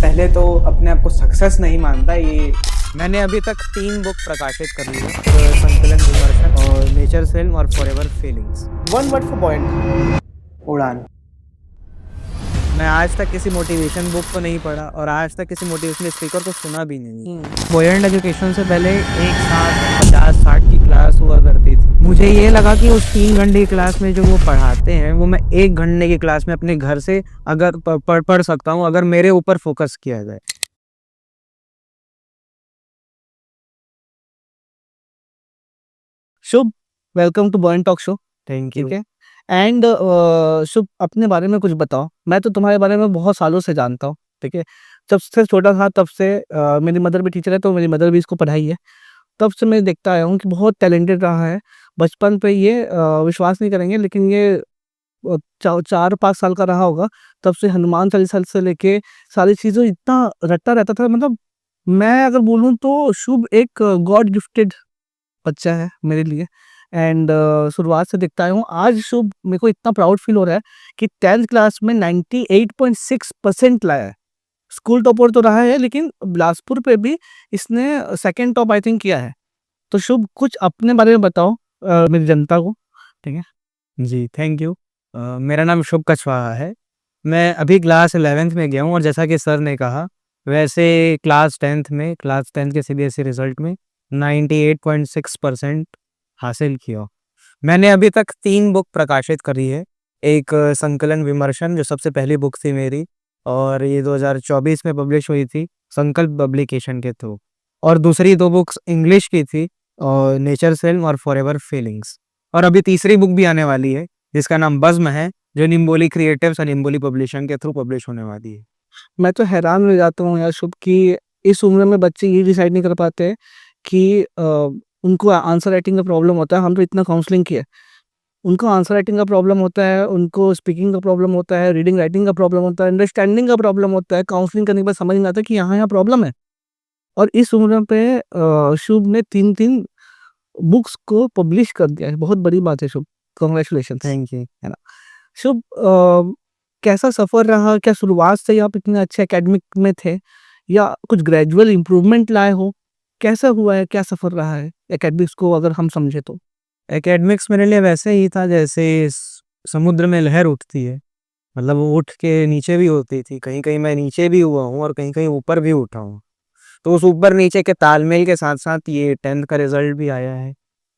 पहले तो अपने आप को सक्सेस नहीं मानता ये। मैंने अभी तक 3 बुक प्रकाशित कर ली है, संकलन विमर्शन और नेचर फिल्म और forever feelings. One word for point, उड़ान। मैं आज तक किसी मोटिवेशन बुक को नहीं पढ़ा और आज तक किसी मोटिवेशनल स्पीकर को सुना भी नहीं। बुओयंट एजुकेशन से पहले एक साथ 50-60 की क्लास हुआ करती थी। मुझे ये लगा कि उस 3 घंटे की क्लास में जो वो पढ़ाते हैं वो मैं 1 घंटे की क्लास में अपने घर से अगर पढ़ सकता हूँ, अगर मेरे ऊपर फोकस किया जाए। शुभ, welcome to burn talk show. Thank you. ठीक है। एंड शुभ, अपने बारे में कुछ बताओ। मैं तो तुम्हारे बारे में बहुत सालों से जानता हूँ। ठीक है। जब से छोटा था तब से मेरी मदर भी टीचर है, तो मेरी मदर भी इसको पढ़ाई है। तब से मैं देखता आया हूँ कि बहुत टैलेंटेड रहा है। बचपन पे ये विश्वास नहीं करेंगे, लेकिन ये 4-5 साल का रहा होगा, तब से हनुमान चालीसा से लेके सारी चीज़ें इतना रटता रहता था। मतलब मैं अगर बोलूँ तो शुभ एक गॉड गिफ्टेड बच्चा है मेरे लिए। एंड शुरुआत से देखता आया हूँ। आज शुभ मेरे को इतना प्राउड फील हो रहा है कि 10th क्लास में 98.6% लाया है। स्कूल टॉपर तो रहा है, लेकिन बिलासपुर पे भी इसने सेकंड टॉप आई थिंक किया है। तो शुभ, कुछ अपने बारे में बताओ मेरी जनता को। ठीक है। जी, थैंक यू। मेरा नाम शुभ कछवाहा है। मैं अभी क्लास 11th में गया हूँ और जैसा कि सर ने कहा, वैसे क्लास 10th के सीबीएसई रिजल्ट में 98.6% हासिल किया। मैंने अभी तक 3 बुक प्रकाशित करी है। एक संकलन विमर्शन जो सबसे पहली बुक थी मेरी, और ये 2024 में पब्लिश हुई थी संकल्प पब्लिकेशन के थ्रू। और दूसरी 2 बुक्स इंग्लिश की थी, और नेचर फिल्म और फॉरएवर फीलिंग्स। और अभी तीसरी बुक भी आने वाली है जिसका नाम बज़्म है, जो निम्बोली क्रिएटिव्स और निम्बोली पब्लिशिंग के थ्रू पब्लिश होने वाली है। मैं तो हैरान हो जाता हूँ यार शुभ, कि इस उम्र में बच्चे ये डिसाइड नहीं कर पाते हैं कि उनको आंसर राइटिंग का प्रॉब्लम होता है। हम तो इतना काउंसलिंग किया, उनको आंसर राइटिंग का प्रॉब्लम होता है, उनको स्पीकिंग का प्रॉब्लम होता है, रीडिंग राइटिंग का प्रॉब्लम होता है, अंडरस्टैंडिंग का प्रॉब्लम होता है। काउंसलिंग करने के बाद समझ नहीं आता कि यहाँ प्रॉब्लम है। और इस उम्र पे शुभ ने 3-3 बुक्स को पब्लिश कर दिया है। बहुत बड़ी बात है शुभ, कांग्रेचुलेशन। Thank you. है ना। शुभ, कैसा सफ़र रहा? क्या शुरुआत से ही आप इतने अच्छे एकेडमिक में थे, या कुछ ग्रेजुअल इम्प्रूवमेंट लाए हो? कैसा हुआ है, क्या सफ़र रहा है एकेडमिक्स को अगर हम समझे तो? एकेडमिक्स मेरे लिए वैसे ही था जैसे समुद्र में लहर उठती है। मतलब वो उठ के नीचे भी होती थी, कहीं-कहीं मैं नीचे भी हुआ हूँ और कहीं-कहीं ऊपर भी उठा हूँ। तो उस ऊपर-नीचे के तालमेल के साथ-साथ ये 10th का रिज़ल्ट भी आया है।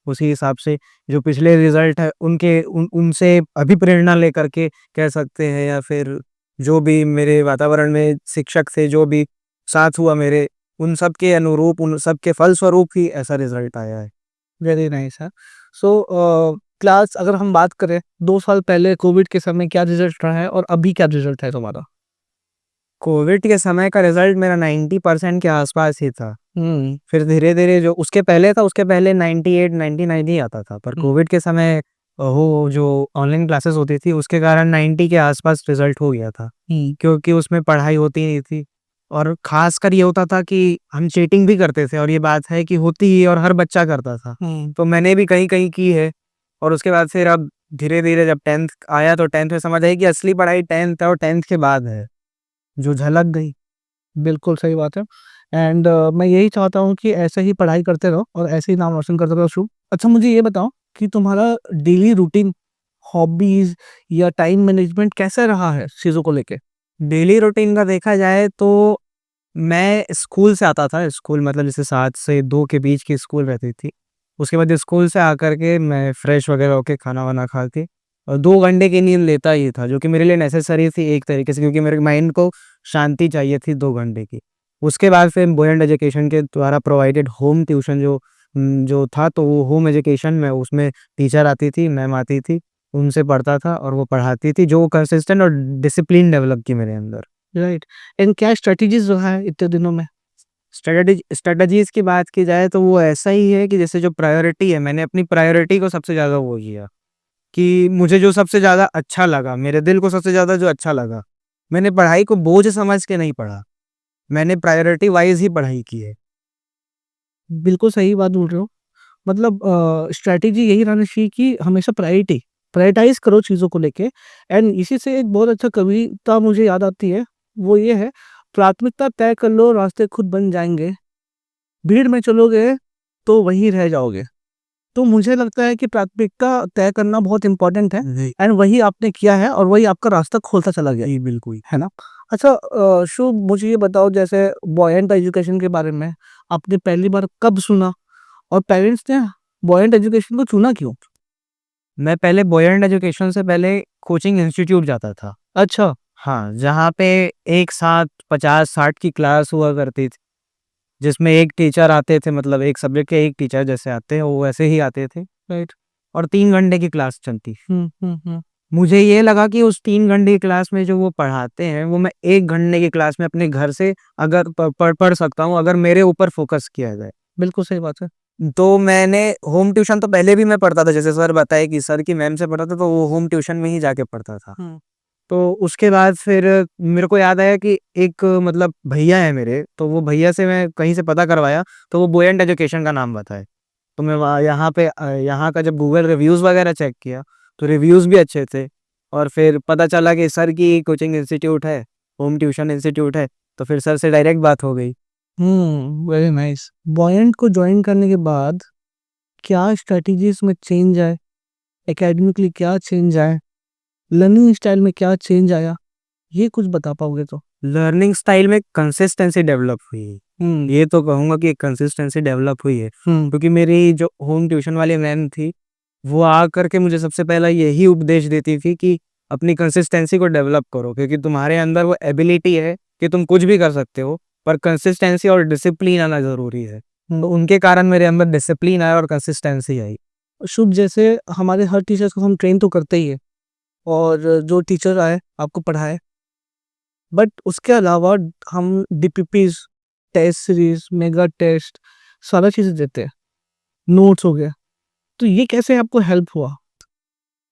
उसी हिसाब से जो पिछले रिज़ल्ट है उनके उनसे अभिप्रेरणा लेकर के कह सकते हैं, या फिर जो भी मेरे वातावरण में शिक्षक थे, जो भी साथ हुआ मेरे, उन सब के अनुरूप, उन सब के फलस्वरूप ही ऐसा रिज़ल्ट आया है। वेरी नाइस है। सो क्लास अगर हम बात करें 2 साल पहले कोविड के समय क्या रिज़ल्ट रहा है, और अभी क्या रिज़ल्ट है तुम्हारा? कोविड के समय का रिज़ल्ट मेरा 90% के आस-पास ही था। हुँ, फिर धीरे-धीरे जो उसके पहले था, उसके पहले 98-99 ही आता था। पर हुँ, कोविड के समय वो जो ऑनलाइन क्लासेस होती थी, उसके कारण 90 के आस-पास रिज़ल्ट हो गया था। हुँ, क्योंकि उसमें पढ़ाई होती नहीं थी, और ख़ासकर ये होता था कि हम चीटिंग भी करते थे, और ये बात है कि होती ही, और हर बच्चा करता था। हुँ। तो मैंने भी कहीं-कहीं की है। और उसके बाद फिर अब धीरे-धीरे जब 10th आया तो 10th में समझ आई कि असली पढ़ाई 10th है, और 10th के बाद है, जो झलक गई। बिल्कुल सही बात है। एंड मैं यही चाहता हूँ कि ऐसे ही पढ़ाई करते रहो और ऐसे ही नाम रोशन करते रहो शुभ। अच्छा, मुझे ये बताओ कि तुम्हारा डेली रूटीन, हॉबीज़ या टाइम मैनेजमेंट कैसा रहा है चीज़ों को लेके? डेली रूटीन का देखा जाए तो मैं स्कूल से आता था। स्कूल मतलब जैसे 7 से 2 के बीच की स्कूल रहती थी। उसके बाद स्कूल से आकर के मैं फ्रेश वगैरह होके खाना-वाना खा के और 2 घंटे की नींद लेता ही था, जो कि मेरे लिए नेसेसरी थी एक तरीके से, क्योंकि मेरे माइंड को शांति चाहिए थी 2 घंटे की। उसके बाद फिर बुओयंट एजुकेशन के द्वारा प्रोवाइडेड होम ट्यूशन जो था, तो वो होम एजुकेशन में उसमें टीचर आती थी, मैम आती थी, उनसे पढ़ता था और वो पढ़ाती थी, जो कंसिस्टेंट और डिसिप्लिन डेवलप की मेरे अंदर। राइट। एंड क्या स्ट्रैटेजीज़ रहा है इतने दिनों में? स्ट्रैटेजीज़ की बात की जाए तो वो ऐसा ही है कि जैसे जो प्रायोरिटी है, मैंने अपनी प्रायोरिटी को सबसे ज़्यादा वो किया कि मुझे जो सबसे ज़्यादा अच्छा लगा, मेरे दिल को सबसे ज़्यादा जो अच्छा लगा, मैंने पढ़ाई को बोझ समझ के नहीं पढ़ा। मैंने प्रायोरिटी वाइज़ ही पढ़ाई की है। बिल्कुल सही बात बोल रहे हो। मतलब स्ट्रैटेजी यही रहनी चाहिए कि हमेशा प्रायोरिटाइज़ करो चीज़ों को लेके। एंड इसी से एक बहुत अच्छा कविता मुझे याद आती है, वो ये है, प्राथमिकता तय कर लो, रास्ते खुद बन जाएँगे। भीड़ में चलोगे तो वहीं रह जाओगे। तो मुझे लगता है कि प्राथमिकता तय करना बहुत इम्पोर्टेंट है जी, एंड वही आपने किया है और वही आपका रास्ता खोलता चला गया, जी, बिल्कुल। है ना? अच्छा शुभ मुझे ये बताओ जैसे बॉयंट एजुकेशन के बारे में आपने पहली बार कब सुना? और पेरेंट्स ने बॉयंट एजुकेशन को चुना क्यों? मैं पहले बॉयंट एजुकेशन से पहले कोचिंग इंस्टीट्यूट जाता था। अच्छा, हाँ, जहाँ पे एक साथ 50-60 की क्लास हुआ करती थी, जिसमें एक टीचर आते थे, मतलब एक सब्जेक्ट के एक टीचर जैसे आते हैं, वो वैसे ही आते थे राइट। और 3 घंटे की क्लास चलती। हुँ। मुझे ये लगा कि उस 3 घंटे की क्लास में जो वो पढ़ाते हैं, वो मैं 1 घंटे की क्लास में अपने घर से अगर पढ़ सकता हूँ, अगर मेरे ऊपर फ़ोकस किया जाए। बिल्कुल सही बात है। तो मैंने होम ट्यूशन तो पहले भी मैं पढ़ता था, जैसे सर बताए कि सर की मैम से पढ़ा था, तो वो होम ट्यूशन में ही जाके पढ़ता था। हुँ, तो उसके बाद फिर मेरे को याद आया कि एक मतलब भैया है मेरे, तो वो भैया से मैं कहीं से पता करवाया, तो वो बुओयंट एजुकेशन का नाम बताए। तो मैं वहाँ यहाँ पे यहाँ का जब गूगल रिव्यूज़ वगैरह चेक किया, तो रिव्यूज़ भी अच्छे थे और फिर पता चला कि सर की कोचिंग इंस्टीट्यूट है, होम ट्यूशन इंस्टीट्यूट है, तो फिर सर से डायरेक्ट बात हो गई। Very nice. बॉयंट को जॉइन करने के बाद क्या स्ट्रैटेजीज़ में चेंज आए? एकेडमिकली क्या चेंज आए? लर्निंग स्टाइल में क्या चेंज आया? ये कुछ बता पाओगे तो? लर्निंग स्टाइल में कंसिस्टेंसी डेवलप हुई है। हुँ, ये तो कहूँगा कि एक कंसिस्टेंसी डेवलप हुई है, हुँ, क्योंकि मेरी जो होम ट्यूशन वाली मैम थी, वो आकर के मुझे सबसे पहला यही उपदेश देती थी कि अपनी कंसिस्टेंसी को डेवलप करो, क्योंकि तुम्हारे अंदर वो एबिलिटी है कि तुम कुछ भी कर सकते हो, पर कंसिस्टेंसी और डिसिप्लिन आना ज़रूरी है। तो हुँ। उनके कारण मेरे अंदर डिसिप्लिन आया और कंसिस्टेंसी आई। शुभ जैसे हमारे हर टीचर्स को हम ट्रेन तो करते ही है और जो टीचर आए आपको पढ़ाए बट उसके अलावा हम DPPs test series mega test सारा चीज़ें देते हैं नोट्स हो गया तो ये कैसे आपको हेल्प हुआ।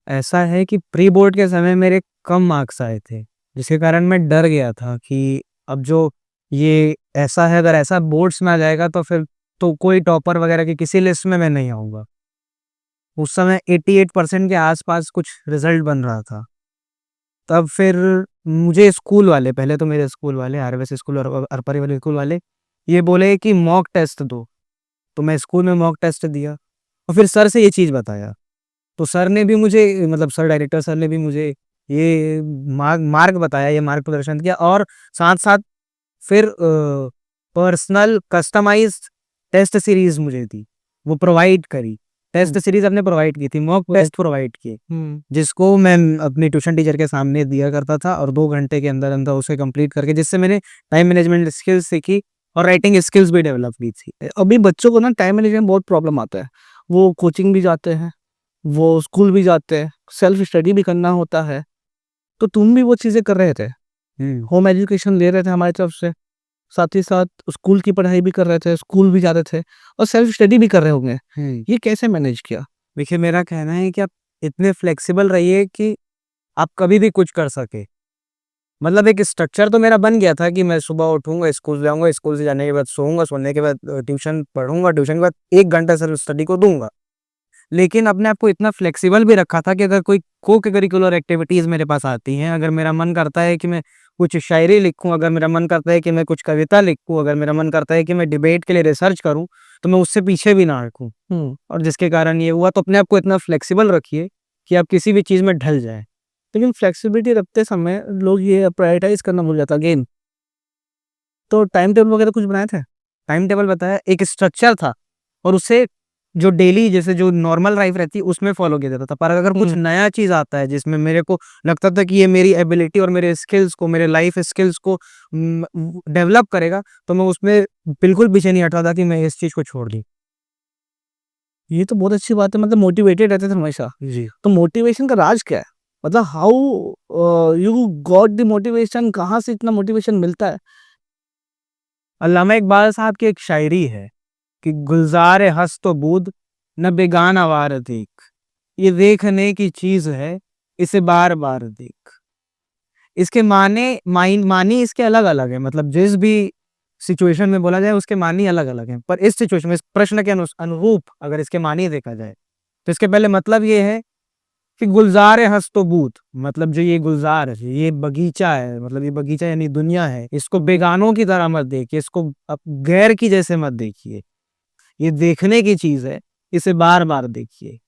ऐसा है कि प्री बोर्ड के समय मेरे कम मार्क्स आए थे, जिसके कारण मैं डर गया था कि अब जो ये ऐसा है, अगर ऐसा बोर्ड्स में आ जाएगा तो फिर तो कोई टॉपर वगैरह की किसी लिस्ट में मैं नहीं आऊँगा। उस समय 88% के आस-पास कुछ रिज़ल्ट बन रहा था। तब फिर मुझे स्कूल वाले, पहले तो मेरे स्कूल वाले आरएसएस स्कूल और अरपरी वाले स्कूल वाले ये बोले कि मॉक टेस्ट दो। तो मैं स्कूल में मॉक टेस्ट दिया और फिर सर से ये चीज़ बताया। तो सर ने भी मुझे, मतलब सर डायरेक्टर सर ने भी मुझे ये मार्ग बताया, ये मार्ग प्रदर्शन किया और साथ-साथ फिर पर्सनल कस्टमाइज़्ड टेस्ट सीरीज़ मुझे दी, वो प्रोवाइड करी। टेस्ट सीरीज़ हमने प्रोवाइड की थी, मॉक टेस्ट प्रोवाइड किए, जिसको मैं अपनी ट्यूशन टीचर के सामने दिया करता था और 2 घंटे के अंदर-अंदर उसे कंप्लीट करके, जिससे मैंने टाइम मैनेजमेंट स्किल्स सीखी और राइटिंग स्किल्स भी डेवलप की थी। अभी बच्चों को ना टाइम मैनेजमेंट बहुत प्रॉब्लम आता है वो कोचिंग भी जाते हैं वो स्कूल भी जाते हैं सेल्फ स्टडी भी करना होता है तो तुम भी वो चीज़ें कर रहे थे हुँ, होम एजुकेशन ले रहे थे हमारी तरफ से साथ ही साथ स्कूल की पढ़ाई भी कर रहे थे स्कूल भी जा रहे थे और सेल्फ स्टडी भी कर रहे होंगे हुँ। ये कैसे मैनेज किया। देखिए, मेरा कहना है कि आप इतने फ्लेक्सिबल रहिए कि आप कभी भी कुछ कर सकें। मतलब एक स्ट्रक्चर तो मेरा बन गया था कि मैं सुबह उठूँगा, स्कूल जाऊँगा, स्कूल से जाने के बाद सोऊँगा, सोने के बाद ट्यूशन पढ़ूँगा, ट्यूशन के बाद 1 घंटा सिर्फ स्टडी को दूँगा। लेकिन अपने आप को इतना फ्लेक्सिबल भी रखा था कि अगर कोई को-करिकुलर एक्टिविटीज़ मेरे पास आती हैं, अगर मेरा मन करता है कि मैं कुछ शायरी लिखूँ, अगर मेरा मन करता है कि मैं कुछ कविता लिखूँ, अगर मेरा मन करता है कि मैं डिबेट के लिए रिसर्च करूँ, तो मैं उससे पीछे भी ना हटूँ। हम्म और जिसके कारण ये हुआ, तो अपने आप को इतना फ्लेक्सिबल रखिए कि आप किसी भी चीज़ में ढल जाएँ। लेकिन फ्लेक्सिबिलिटी रखते समय लोग ये प्रायोरिटाइज करना भूल जाता अगेन तो टाइम टेबल वगैरह कुछ बनाए थे। टाइम टेबल बताया, एक स्ट्रक्चर था और उसे जो डेली जैसे जो नॉर्मल लाइफ रहती है उसमें फॉलो किया जाता था। पर अगर कुछ नया चीज़ आता है जिसमें मेरे को लगता था कि ये मेरी एबिलिटी और मेरे स्किल्स को, मेरे लाइफ स्किल्स को डेवलप करेगा, तो मैं उसमें बिल्कुल पीछे नहीं हटता था कि मैं इस चीज़ को छोड़ दूँ। ये तो बहुत अच्छी बात है मतलब मोटिवेटेड रहते थे हमेशा। जी। तो मोटिवेशन का राज क्या है मतलब how you got the motivation कहाँ से इतना मोटिवेशन मिलता है। अल्लामा इकबाल साहब की एक शायरी है कि गुलज़ार हँस तो बूद न बेगाना वार देख, ये देखने की चीज़ है, इसे बार-बार देख। इसके मानी इसके अलग-अलग है, मतलब जिस भी सिचुएशन में बोला जाए उसके मानी अलग-अलग हैं। पर इस सिचुएशन में, इस प्रश्न के अनुरूप अगर इसके मानी देखा जाए, तो इसके पहले मतलब ये है कि गुलजार है हंस तो बूत, मतलब जो ये गुलजार है, ये बगीचा है, मतलब ये बगीचा यानी दुनिया है, इसको बेगानों की तरह मत देखिए, इसको गैर की जैसे मत देखिए, ये देखने की चीज है, इसे बार बार देखिए।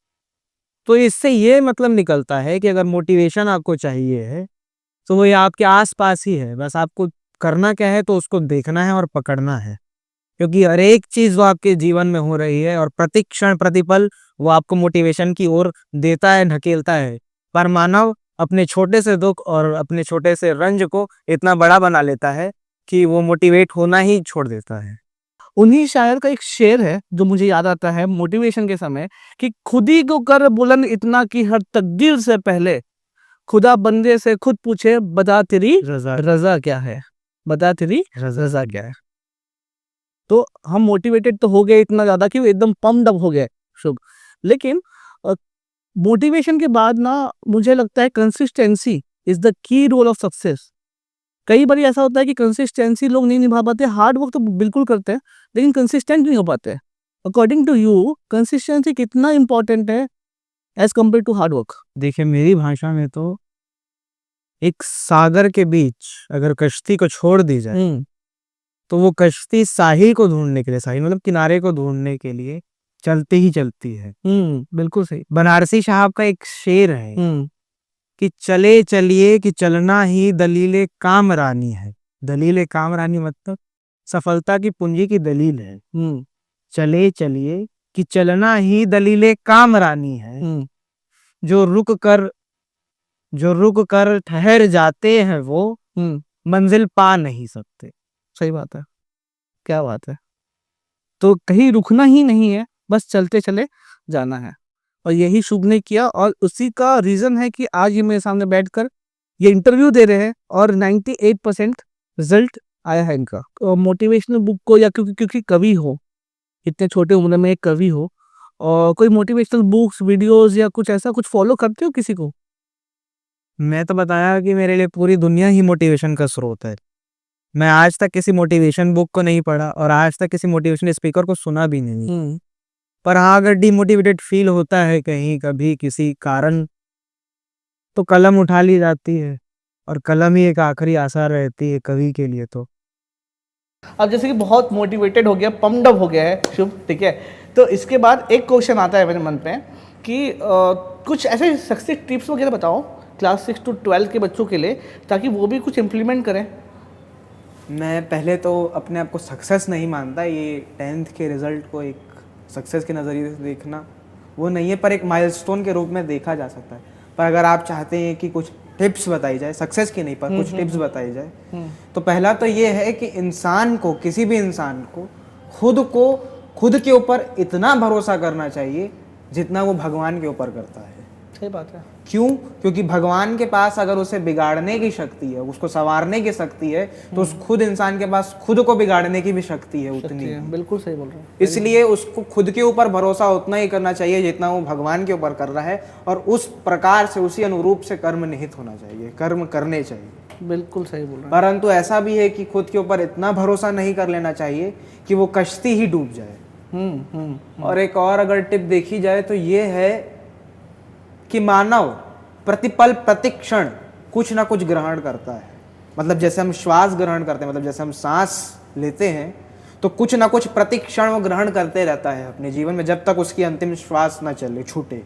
तो इससे ये मतलब निकलता है कि अगर मोटिवेशन आपको चाहिए है तो वो ये आपके आसपास ही है, बस आपको करना क्या है तो उसको देखना है और पकड़ना है, क्योंकि हर एक चीज वो आपके जीवन में हो रही है और प्रति क्षण प्रतिपल वो आपको मोटिवेशन की ओर देता है, ढकेलता है। पर मानव अपने छोटे से दुख और अपने छोटे से रंज को इतना बड़ा बना लेता है कि वो मोटिवेट होना ही छोड़ देता है। उन्हीं शायर का एक शेर है जो मुझे याद आता है मोटिवेशन के समय, कि खुद ही को कर बुलंद इतना कि हर तकदीर से पहले खुदा बंदे से खुद पूछे बता तेरी रजा क्या है, बता तेरी रजा क्या है। तो हम मोटिवेटेड तो हो गए इतना ज्यादा कि वो एकदम पम्प्ड अप हो गए शुभ, लेकिन मोटिवेशन के बाद ना मुझे लगता है consistency is the key role of success. कई बार ऐसा होता है कि कंसिस्टेंसी लोग नहीं निभा पाते, हार्ड वर्क तो बिल्कुल करते हैं लेकिन कंसिस्टेंट नहीं हो पाते। अकॉर्डिंग टू यू कंसिस्टेंसी कितना इंपॉर्टेंट है as compared to hard work? देखिए मेरी भाषा में तो एक सागर के बीच अगर कश्ती को छोड़ दी जाए तो वो कश्ती साहिल को ढूंढने के लिए, साहिल मतलब किनारे को ढूंढने के लिए चलती ही चलती है। बिल्कुल सही। बनारसी साहब का एक शेर है कि चले चलिए कि चलना ही दलीले कामरानी है। दलीले कामरानी मतलब सफलता की पूंजी की दलील है। चले चलिए कि चलना ही दलीले कामरानी है। जो रुक कर ठहर जाते हैं वो मंजिल पा नहीं सकते। सही बात है, क्या बात है। तो कहीं रुकना ही नहीं है, बस चलते चले जाना है, और यही शुभ ने किया, और उसी का रीजन है कि आज ये मेरे सामने बैठकर ये इंटरव्यू दे रहे हैं और 98% रिजल्ट आया है इनका। मोटिवेशनल बुक को, या क्योंकि कवि हो, इतने छोटे उम्र में एक कवि हो, और कोई मोटिवेशनल बुक्स वीडियोस या कुछ ऐसा कुछ फॉलो करते हो किसी को? मैं तो बताया कि मेरे लिए पूरी दुनिया ही मोटिवेशन का स्रोत है। मैं आज तक किसी मोटिवेशन बुक को नहीं पढ़ा और आज तक किसी मोटिवेशन स्पीकर को सुना भी नहीं। पर हाँ, अगर डिमोटिवेटेड फील होता है कहीं कभी किसी कारण, तो कलम उठा ली जाती है, और कलम ही एक आखिरी आशा रहती है कवि के लिए। तो अब जैसे कि बहुत मोटिवेटेड हो गया, पम्प्ड अप हो गया है शुभ, ठीक है, तो इसके बाद एक क्वेश्चन आता है मेरे मन पे कि कुछ ऐसे सक्सेस टिप्स वगैरह बताओ क्लास 6 to 12 के बच्चों के लिए, ताकि वो भी कुछ इम्प्लीमेंट करें। मैं पहले तो अपने आप को सक्सेस नहीं मानता, ये 10th के रिज़ल्ट को एक सक्सेस के नज़रिए से देखना वो नहीं है, पर एक माइलस्टोन के रूप में देखा जा सकता है। पर अगर आप चाहते हैं कि कुछ टिप्स बताई जाए, सक्सेस की नहीं पर कुछ टिप्स बताई जाए, तो पहला तो ये है कि इंसान को, किसी भी इंसान को खुद के ऊपर इतना भरोसा करना चाहिए जितना वो भगवान के ऊपर करता है। सही बात है। क्यों? क्योंकि भगवान के पास अगर उसे बिगाड़ने की शक्ति है, उसको संवारने की शक्ति है, तो उस खुद इंसान के पास खुद को बिगाड़ने की भी शक्ति है उतनी। बिल्कुल सही बोल रहे हैं। इसलिए उसको खुद के ऊपर भरोसा उतना ही करना चाहिए जितना वो भगवान के ऊपर कर रहा है, और उस प्रकार से, उसी अनुरूप से कर्म निहित होना चाहिए, कर्म करने चाहिए। बिल्कुल सही बोल रहे हैं। परंतु ऐसा भी है कि खुद के ऊपर इतना भरोसा नहीं कर लेना चाहिए कि वो कश्ती ही डूब जाए। और एक और अगर टिप देखी जाए तो ये है कि मानव प्रतिपल प्रतिक्षण कुछ ना कुछ ग्रहण करता है। मतलब जैसे हम श्वास ग्रहण करते हैं, मतलब जैसे हम सांस लेते हैं, तो कुछ ना कुछ प्रतिक्षण वो ग्रहण करते रहता है अपने जीवन में, जब तक उसकी अंतिम श्वास ना चले, छूटे।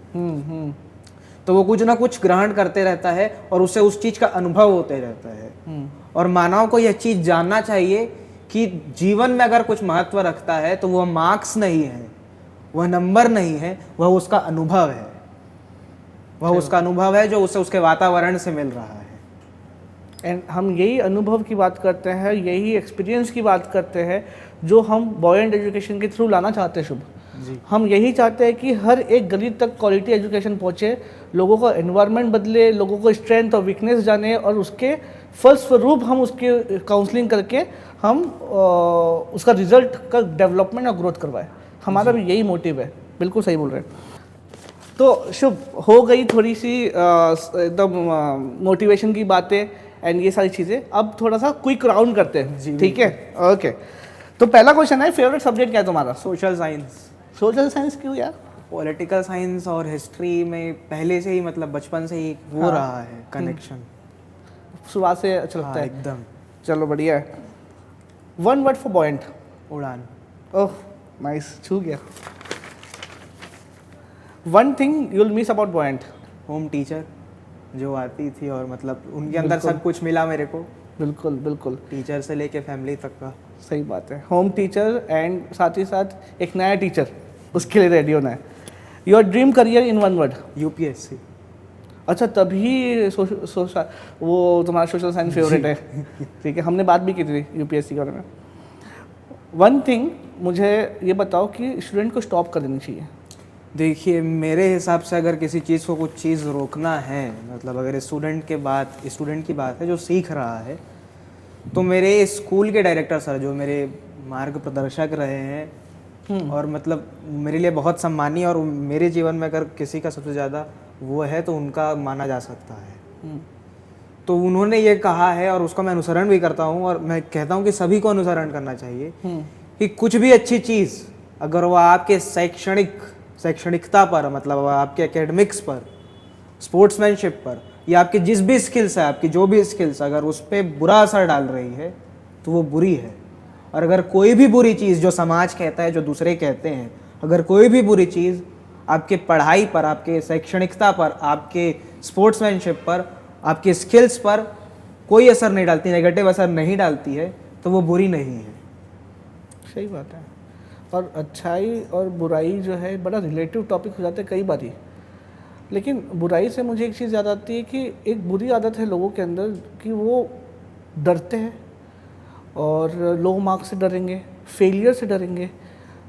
तो वो कुछ ना कुछ ग्रहण करते रहता है और उसे उस चीज का अनुभव होते रहता है। और मानव को यह चीज जानना चाहिए कि जीवन में अगर कुछ महत्व रखता है तो वह मार्क्स नहीं है, वह नंबर नहीं है, वह उसका अनुभव है। वह उसका अनुभव है जो उसे उसके वातावरण से मिल रहा है। एंड हम यही अनुभव की बात करते हैं, यही एक्सपीरियंस की बात करते हैं जो हम बॉयंट एजुकेशन के थ्रू लाना चाहते हैं शुभ जी। हम यही चाहते हैं कि हर एक गली तक क्वालिटी एजुकेशन पहुँचे, लोगों का एनवायरनमेंट बदले, लोगों को स्ट्रेंथ और वीकनेस जाने, और उसके फलस्वरूप हम उसके काउंसलिंग करके हम उसका रिजल्ट का डेवलपमेंट और ग्रोथ करवाएं। हमारा भी यही मोटिव है। बिल्कुल सही बोल रहे हैं। तो शुभ, हो गई थोड़ी सी एकदम मोटिवेशन की बातें एंड ये सारी चीज़ें। अब थोड़ा सा क्विक राउंड करते हैं, ठीक है? ओके। तो पहला क्वेश्चन है, फेवरेट सब्जेक्ट क्या है तुम्हारा? Social science. सोशल साइंस क्यों यार? पॉलिटिकल साइंस और हिस्ट्री में पहले से ही मतलब बचपन से ही वो हाँ। रहा है कनेक्शन। शुरुआत से अच्छा लगता हाँ है। एकदम। चलो बढ़िया है। One word for buoyant. उड़ान। ओह नाइस, छू गया। One thing you will miss about buoyant. Home teacher जो आती थी और मतलब उनके अंदर बिल्कुल। सब कुछ मिला मेरे को, बिल्कुल बिल्कुल टीचर से लेके फैमिली तक का। सही बात है। होम टीचर एंड साथ ही साथ एक नया टीचर, उसके लिए रेडी होना है। Your dream career in one word. UPSC. अच्छा, तभी वो तुम्हारा सोशल साइंस फेवरेट है। ठीक है, हमने बात भी की थी यूपीएससी के बारे में। वन थिंग मुझे ये बताओ कि स्टूडेंट को स्टॉप कर देनी चाहिए। देखिए मेरे हिसाब से अगर किसी चीज़ को कुछ चीज़ रोकना है, मतलब अगर स्टूडेंट की बात है जो सीख रहा है, तो मेरे स्कूल के डायरेक्टर सर जो मेरे मार्ग प्रदर्शक रहे हैं और मतलब मेरे लिए बहुत सम्मानीय, और मेरे जीवन में अगर किसी का सबसे ज़्यादा वो है तो उनका माना जा सकता है। तो उन्होंने ये कहा है और उसका मैं अनुसरण भी करता हूँ, और मैं कहता हूँ कि सभी को अनुसरण करना चाहिए कि कुछ भी अच्छी चीज़ अगर वो आपके शैक्षणिकता पर, मतलब आपके एकेडमिक्स पर, स्पोर्ट्समैनशिप पर, या आपकी जिस भी स्किल्स है, आपकी जो भी स्किल्स, अगर उस पर बुरा असर डाल रही है तो वो बुरी है। और अगर कोई भी बुरी चीज़ जो समाज कहता है, जो दूसरे कहते हैं, अगर कोई भी बुरी चीज़ आपके पढ़ाई पर, आपके शैक्षणिकता पर, आपके स्पोर्ट्समैनशिप पर, आपके स्किल्स पर कोई असर नहीं डालती, नेगेटिव असर नहीं डालती है, तो वो बुरी नहीं है। सही बात है। और अच्छाई और बुराई जो है बड़ा रिलेटिव टॉपिक हो जाता है कई बारी। लेकिन बुराई से मुझे एक चीज़ याद आती है कि एक बुरी आदत है लोगों के अंदर कि वो डरते हैं, और लो मार्क्स से डरेंगे, फेलियर से डरेंगे।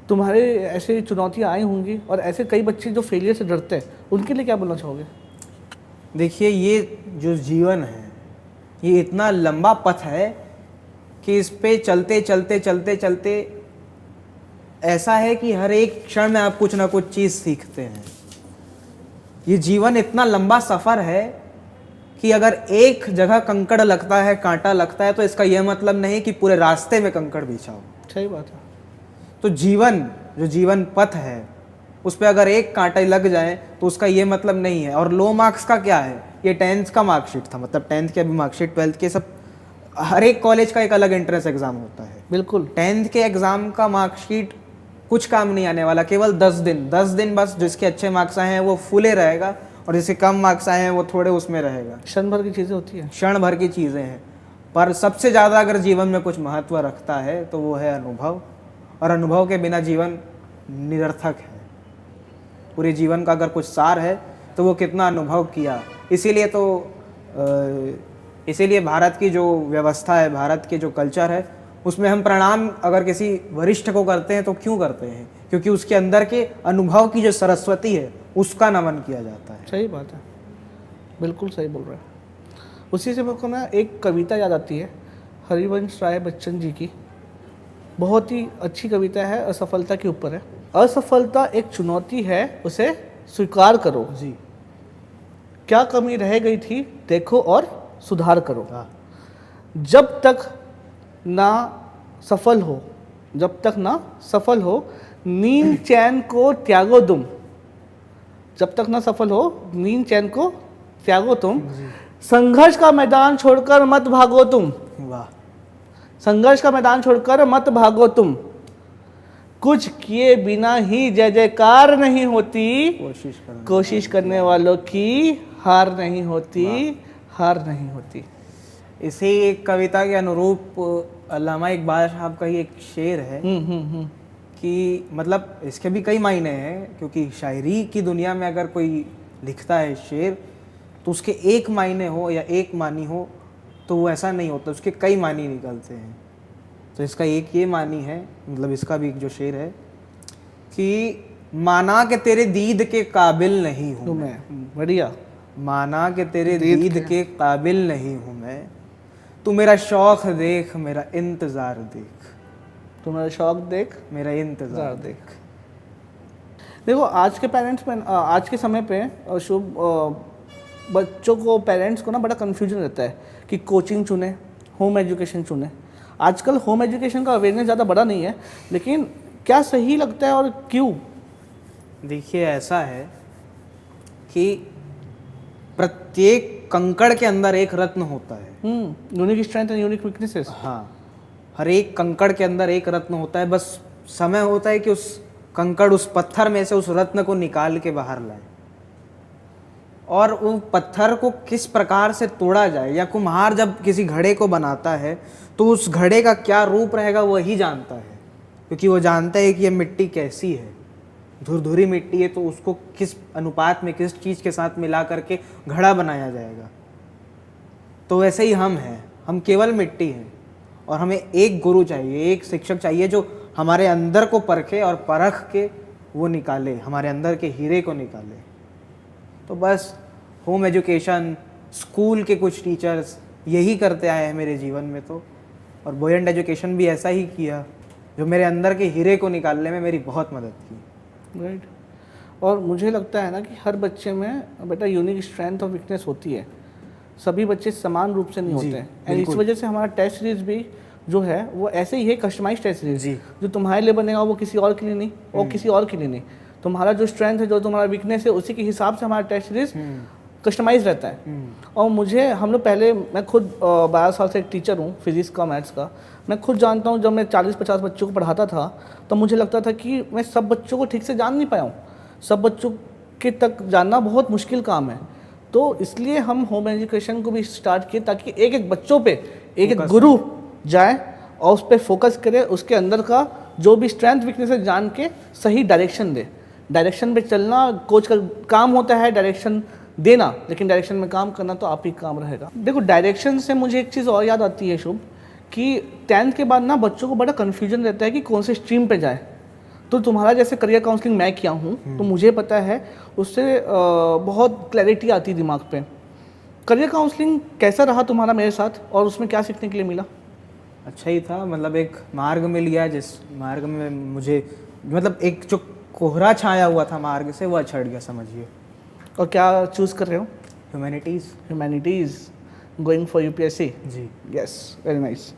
तुम्हारे ऐसे चुनौतियाँ आई होंगी और ऐसे कई बच्चे जो फेलियर से डरते हैं, उनके लिए क्या बोलना चाहोगे? देखिए ये जो जीवन है ये इतना लंबा पथ है कि इस पे चलते चलते चलते चलते ऐसा है कि हर एक क्षण में आप कुछ ना कुछ चीज़ सीखते हैं। ये जीवन इतना लंबा सफ़र है कि अगर एक जगह कंकड़ लगता है, कांटा लगता है, तो इसका यह मतलब नहीं कि पूरे रास्ते में कंकड़ बिछाओ। सही बात है। तो जो जीवन पथ है उस पर अगर एक कांटा लग जाए तो उसका ये मतलब नहीं है। और लो मार्क्स का क्या है, ये 10th का मार्कशीट था, मतलब 10th के अभी मार्कशीट, 12th के सब, हर एक कॉलेज का एक अलग एंट्रेंस एग्जाम होता है। बिल्कुल। 10th के एग्जाम का मार्कशीट कुछ काम नहीं आने वाला, केवल 10 दिन बस जिसके अच्छे मार्क्स आए हैं वो फुले रहेगा, और जिसके कम मार्क्स आए हैं वो थोड़े उसमें रहेगा। क्षण भर की चीज़ें होती हैं। क्षण भर की चीज़ें हैं, पर सबसे ज़्यादा अगर जीवन में कुछ महत्व रखता है तो वो है अनुभव, और अनुभव के बिना जीवन निरर्थक है। पूरे जीवन का अगर कुछ सार है तो वो कितना अनुभव किया। इसीलिए भारत की जो व्यवस्था है, भारत के जो कल्चर है, उसमें हम प्रणाम अगर किसी वरिष्ठ को करते हैं तो क्यों करते हैं? क्योंकि उसके अंदर के अनुभव की जो सरस्वती है उसका नमन किया जाता है। सही बात है, बिल्कुल सही बोल रहे हैं। उसी से मेरे को ना एक कविता याद आती है हरिवंश राय बच्चन जी की। बहुत ही अच्छी कविता है, असफलता के ऊपर है। असफलता एक चुनौती है, उसे स्वीकार करो। जी। क्या कमी रह गई थी देखो और सुधार करो। हाँ। जब तक ना सफल हो नींद चैन को त्यागो तुम। जब तक ना सफल हो नींद चैन को त्यागो तुम। संघर्ष का मैदान छोड़कर मत भागो तुम। वाह। संघर्ष का मैदान छोड़कर मत भागो तुम। कुछ किए बिना ही जय जयकार नहीं होती। कोशिश करने वालों की हार नहीं होती, हार नहीं होती। इसी एक कविता के अनुरूप अल्लामा इकबाल साहब का ही एक शेर है कि मतलब इसके भी कई मायने हैं, क्योंकि शायरी की दुनिया में अगर कोई लिखता है शेर तो उसके एक मायने हो या एक मानी हो तो वो ऐसा नहीं होता, उसके कई मानी निकलते हैं। तो इसका एक ये मानी है, मतलब इसका भी एक जो शेर है कि माना के तेरे दीद के काबिल नहीं हूँ मैं। बढ़िया। माना के तेरे दीद के काबिल नहीं हूँ मैं, तू मेरा शौक देख मेरा इंतज़ार देख। तू मेरा शौक देख मेरा इंतज़ार देख। देखो आज के पेरेंट्स में, आज के समय पे शुभ बच्चों को, पेरेंट्स को ना बड़ा कन्फ्यूजन रहता है कि कोचिंग चुने, होम एजुकेशन चुने। आजकल होम एजुकेशन का अवेयरनेस ज़्यादा बड़ा नहीं है, लेकिन क्या सही लगता है और क्यों? देखिए ऐसा है कि प्रत्येक कंकड़ के अंदर एक रत्न होता है। Unique strength and unique weaknesses. हाँ, हर एक कंकड़ के अंदर एक रत्न होता है, बस समय होता है कि उस कंकड़ उस पत्थर में से उस रत्न को निकाल के बाहर लाए। और वो पत्थर को किस प्रकार से तोड़ा जाए, या कुम्हार जब किसी घड़े को बनाता है तो उस घड़े का क्या रूप रहेगा वही जानता है, क्योंकि वो जानता है कि ये मिट्टी कैसी है। धुरधुरी मिट्टी है तो उसको किस अनुपात में किस चीज़ के साथ मिला करके घड़ा बनाया जाएगा। तो वैसे ही हम हैं, हम केवल मिट्टी हैं और हमें एक गुरु चाहिए, एक शिक्षक चाहिए जो हमारे अंदर को परखे और परख के वो निकाले, हमारे अंदर के हीरे को निकाले। तो बस होम एजुकेशन, स्कूल के कुछ टीचर्स यही करते आए हैं मेरे जीवन में। तो और बोयेंट एजुकेशन भी ऐसा ही किया, जो मेरे अंदर के हीरे को निकालने में मेरी बहुत मदद की। राइट। और मुझे लगता है ना कि हर बच्चे में बेटा यूनिक स्ट्रेंथ और वीकनेस होती है। सभी बच्चे समान रूप से नहीं होते हैं, एंड इस वजह से हमारा टेस्ट सीरीज भी जो है वो ऐसे ही है, कस्टमाइज टेस्ट सीरीज। जी। जो तुम्हारे लिए बनेगा वो किसी और के लिए नहीं, और किसी और के लिए नहीं। तुम्हारा जो स्ट्रेंथ है, जो तुम्हारा वीकनेस है, उसी के हिसाब से हमारा टेस्ट सीरीज कस्टमाइज रहता है। और मुझे हम लोग पहले, मैं खुद 12 साल से एक टीचर हूँ फिजिक्स का, मैथ्स का। मैं खुद जानता हूँ, जब मैं 40-50 बच्चों को पढ़ाता था तो मुझे लगता था कि मैं सब बच्चों को ठीक से जान नहीं पाया हूँ। सब बच्चों के तक जानना बहुत मुश्किल काम है। तो इसलिए हम होम एजुकेशन को भी स्टार्ट किए, ताकि एक एक बच्चों पे एक एक गुरु जाए और उस पर फोकस करे, उसके अंदर का जो भी स्ट्रेंथ वीकनेस है जान के सही डायरेक्शन दे। डायरेक्शन पे चलना कोच का काम होता है, डायरेक्शन देना, लेकिन डायरेक्शन में काम करना तो आप ही काम रहेगा। देखो, डायरेक्शन से मुझे एक चीज़ और याद आती है शुभ, कि 10th के बाद ना बच्चों को बड़ा कन्फ्यूजन रहता है कि कौन से स्ट्रीम पे जाए। तो तुम्हारा जैसे करियर काउंसलिंग मैं किया हूँ, तो मुझे पता है उससे बहुत क्लैरिटी आती है दिमाग पे। करियर काउंसलिंग कैसा रहा तुम्हारा मेरे साथ, और उसमें क्या सीखने के लिए मिला? अच्छा ही था, मतलब एक मार्ग मिल गया, जिस मार्ग में मुझे मतलब एक जो कोहरा छाया हुआ था मार्ग से, वह छट गया समझिए। और क्या चूज़ कर रहे हो? Humanities. Humanities, going for UPSC. जी। Yes, very nice.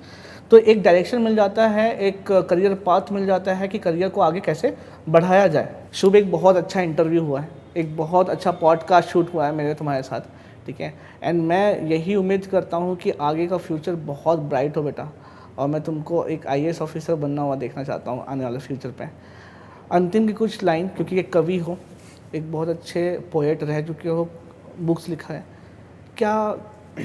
तो एक डायरेक्शन मिल जाता है, एक करियर पाथ मिल जाता है कि करियर को आगे कैसे बढ़ाया जाए। शुभ, एक बहुत अच्छा इंटरव्यू हुआ है, एक बहुत अच्छा पॉडकास्ट शूट हुआ है मेरे तुम्हारे साथ, ठीक है। एंड मैं यही उम्मीद करता हूँ कि आगे का फ्यूचर बहुत ब्राइट हो बेटा, और मैं तुमको एक IAS ऑफिसर बनना हुआ देखना चाहता हूँ आने वाले फ्यूचर पे। अंतिम की कुछ लाइन, क्योंकि एक कवि हो, एक बहुत अच्छे पोएट रह चुके हो, बुक्स लिखा है, क्या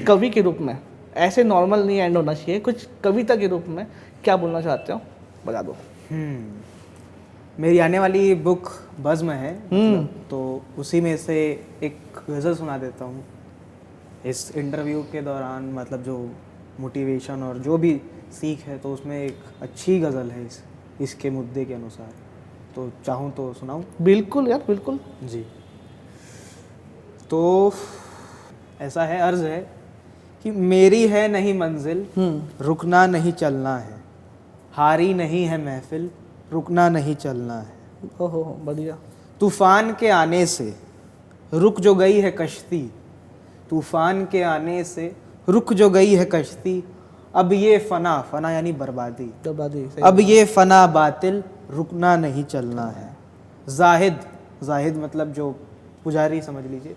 कवि के रूप में, ऐसे नॉर्मल नहीं एंड होना चाहिए, कुछ कविता के रूप में क्या बोलना चाहते हो, बता दो। मेरी आने वाली बुक बज़्म है, तो उसी में से एक गज़ल सुना देता हूँ इस इंटरव्यू के दौरान। मतलब जो मोटिवेशन और जो भी सीख है, तो उसमें एक अच्छी गज़ल है इसके मुद्दे के अनुसार, तो चाहूँ तो सुनाऊँ? बिल्कुल यार, बिल्कुल जी। तो ऐसा है, अर्ज़ है कि मेरी है नहीं मंजिल, रुकना नहीं चलना है, हारी नहीं है महफिल, रुकना नहीं चलना है। ओहो, बढ़िया। तूफान के आने से रुक जो गई है कश्ती, तूफान के आने से रुक जो गई है कश्ती, अब ये फना, फना यानी बर्बादी, बर्बादी, अब ये फना बातिल, रुकना नहीं चलना है। जाहिद, जाहिद मतलब जो पुजारी समझ लीजिए,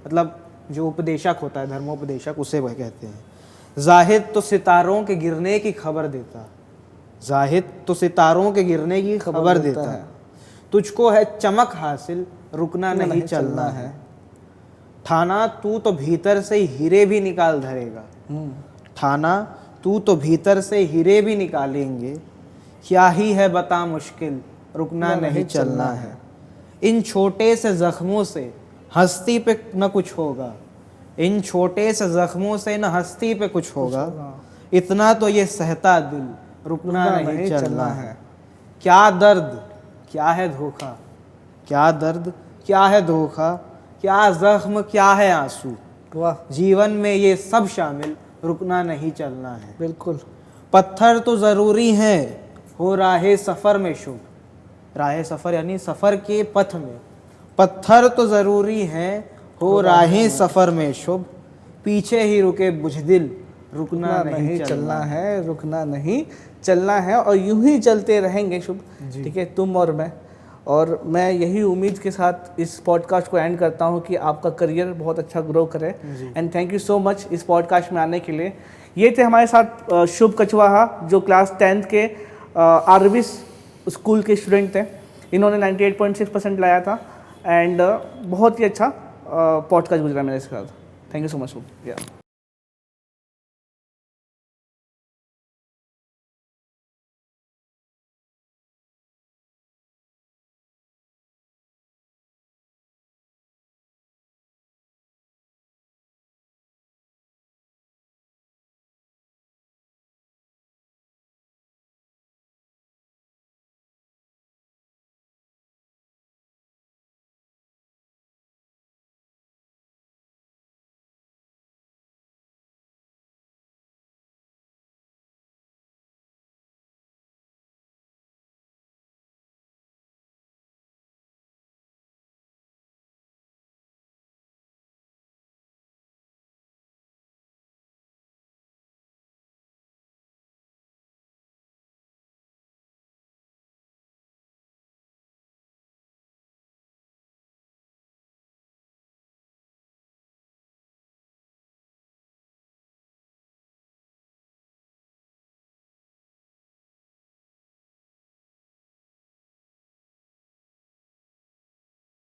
मतलब जो उपदेशक होता है, धर्मोपदेशक, उसे वह कहते हैं। जाहिद तो सितारों के गिरने की खबर देता, जाहिद तो सितारों के गिरने की खबर देता है। तुझको है चमक हासिल, रुकना नहीं चलना है। ठाना तू तो भीतर से हीरे भी निकाल धरेगा, ठाना तू तो भीतर से हीरे भी निकालेंगे, क्या ही है बता मुश्किल, रुकना नहीं चलना है। इन छोटे से जख्मों से हस्ती पे न कुछ होगा, इन छोटे से जख्मों से न हस्ती पे कुछ होगा, इतना तो ये सहता दिल, रुकना नहीं चलना है। क्या दर्द क्या है धोखा, क्या दर्द क्या है धोखा, क्या जख्म क्या है आंसू, वाह, जीवन में ये सब शामिल, रुकना नहीं चलना है। बिल्कुल। पत्थर तो ज़रूरी हैं, हो राहे सफ़र में शुभ, राहे सफ़र यानी सफ़र के पथ में, पत्थर तो ज़रूरी हैं, हो राहे सफ़र में शुभ, पीछे ही रुके बुझदिल, रुकना नहीं चलना है, रुकना नहीं चलना है, और यूं ही चलते रहेंगे शुभ, ठीक है, तुम और मैं। और मैं यही उम्मीद के साथ इस पॉडकास्ट को एंड करता हूँ कि आपका करियर बहुत अच्छा ग्रो करे। And thank you so much इस पॉडकास्ट में आने के लिए। ये थे हमारे साथ शुभ कछवाहा, जो क्लास 10th के आरविस स्कूल के स्टूडेंट थे। इन्होंने 98.6% लाया था एंड बहुत ही अच्छा पॉडकास्ट गुजरा मेरे साथ। Thank you so much.